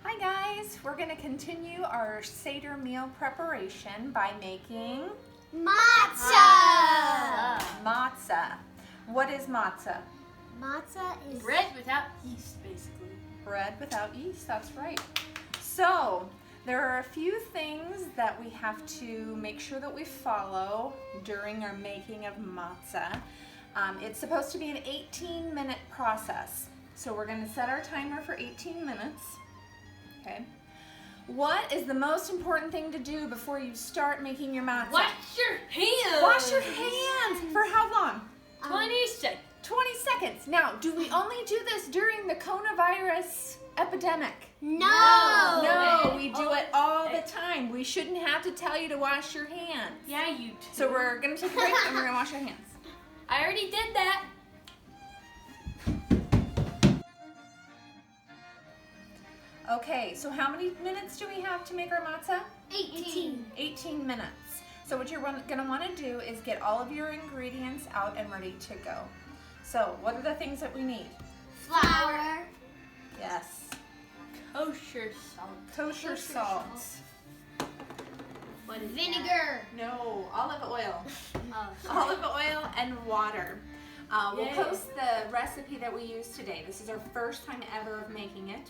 Hi guys, we're going to continue our Seder meal preparation by making Matzah! Matzah. What is matzah? Matzah is bread without yeast, basically. Bread without yeast, that's right. So, there are a few things that we have to make sure that we follow during our making of matzah. It's supposed to be an 18-minute process. So we're going to set our timer for 18 minutes. Okay. What is the most important thing to do before you start making your matzah? Wash your hands! Wash your hands! For how long? 20 seconds. 20 seconds. Now, do we only do this during the coronavirus epidemic? No, we do it all the time. We shouldn't have to tell you to wash your hands. Yeah, you do. So we're going to take a break and we're going to wash our hands. I already did that. Okay, so how many minutes do we have to make our matzah? 18. 18 minutes. So what you're going to want to do is get all of your ingredients out and ready to go. So what are the things that we need? Flour. Yes. Kosher salt. Kosher salt. What is Vinegar. No, olive oil. That? Olive oil and water. We'll Yay. post the recipe that we use today. This is our first time ever of making it.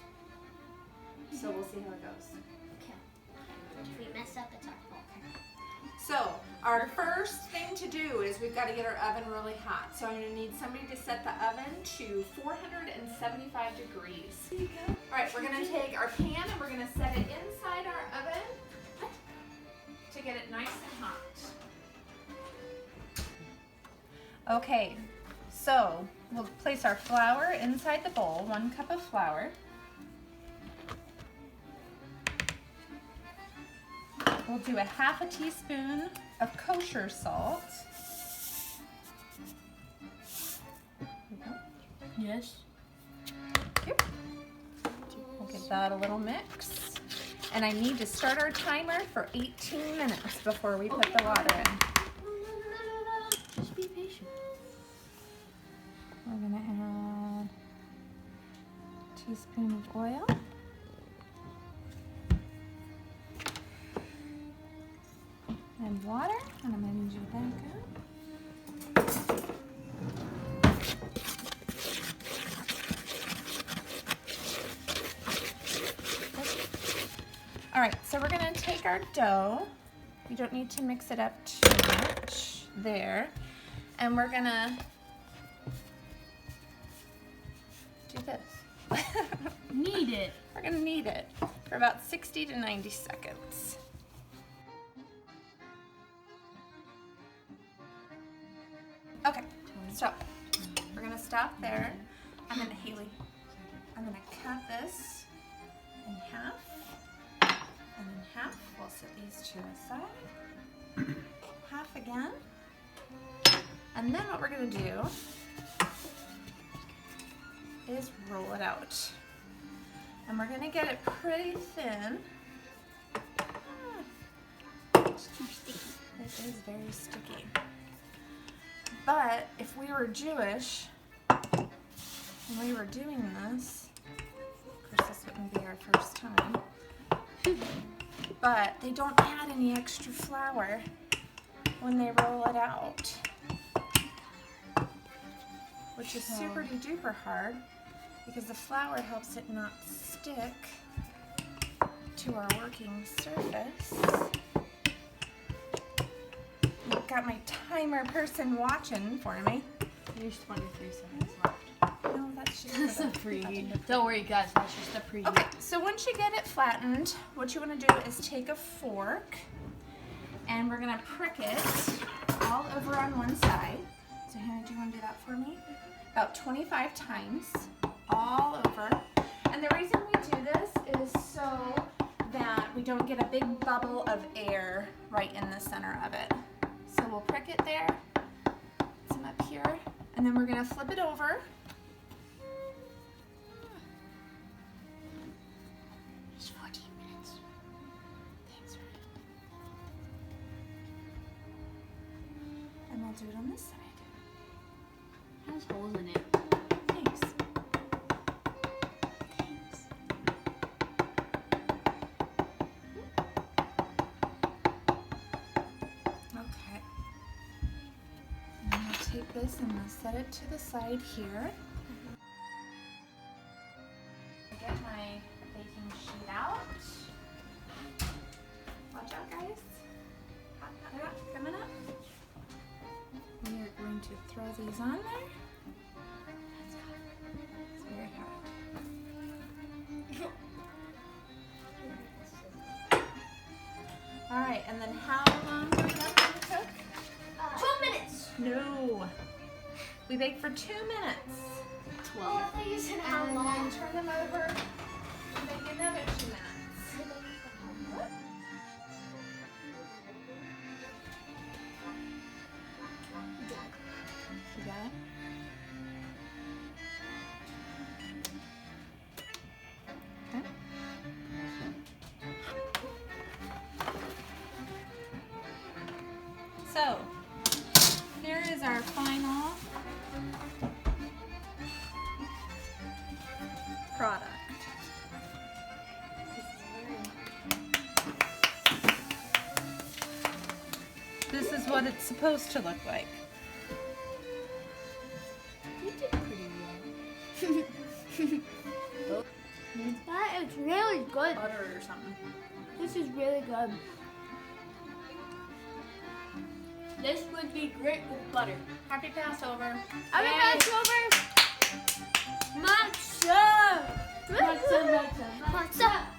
So we'll see how it goes. Okay. If we mess up, it's our fault. So our first thing to do is we've got to get our oven really hot. So I'm going to need somebody to set the oven to 475 degrees. There you go. All right, we're going to take our pan and we're going to set it inside our oven to get it nice and hot. Okay, so we'll place our flour inside the bowl, 1 cup of flour. We'll do a ½ teaspoon of kosher salt. Yes. Yep. We'll give that a little mix. And I need to start our timer for 18 minutes before we put the water in. No. Just be patient. We're gonna add a teaspoon of oil. And water, and I'm going to need you to back up. All right, so we're going to take our dough. You don't need to mix it up too much there. And we're going to do this. Knead it. We're going to knead it for about 60 to 90 seconds. Okay, so we're gonna stop there. I'm gonna cut this in half, and in half. We'll set these to the side. Half again, and then what we're gonna do is roll it out, and we're gonna get it pretty thin. It's too sticky. It is very sticky. But if we were Jewish and we were doing this, of course this wouldn't be our first time, but they don't add any extra flour when they roll it out, which is super duper hard because the flour helps it not stick to our working surface. I've got my timer person watching for me. There's 23 seconds left. No, that's just That's a preheat. Don't worry, guys. That's just a preheat. Okay, so once you get it flattened, what you want to do is take a fork and we're going to prick it all over on one side. So Hannah, do you want to do that for me? About 25 times all over. And the reason we do this is so that we don't get a big bubble of air right in the center of it. So we'll prick it there, some up here, and then we're going to flip it over. It's 14 minutes. Thanks, Ryan. And we'll do it on this side. It has holes in it. Thanks. this and I'll set it to the side here. Get my baking sheet out. Watch out, guys. Hot, hot, hot, coming up. We are going to throw these on there. It's very hot. All right, and then how long do we let them cook? 12 minutes. No. We bake for 2 minutes. Oh, I thought you said how And long. then turn them over and bake another 2 minutes. You got it? Okay. So, here is our final product. This is what it's supposed to look like. You did pretty well. That is really good. Butter or something. This is really good. This would be great with butter. Happy Passover. I'm Yay. gonna pass over. Matzah. Matzah, matzah. Matzah.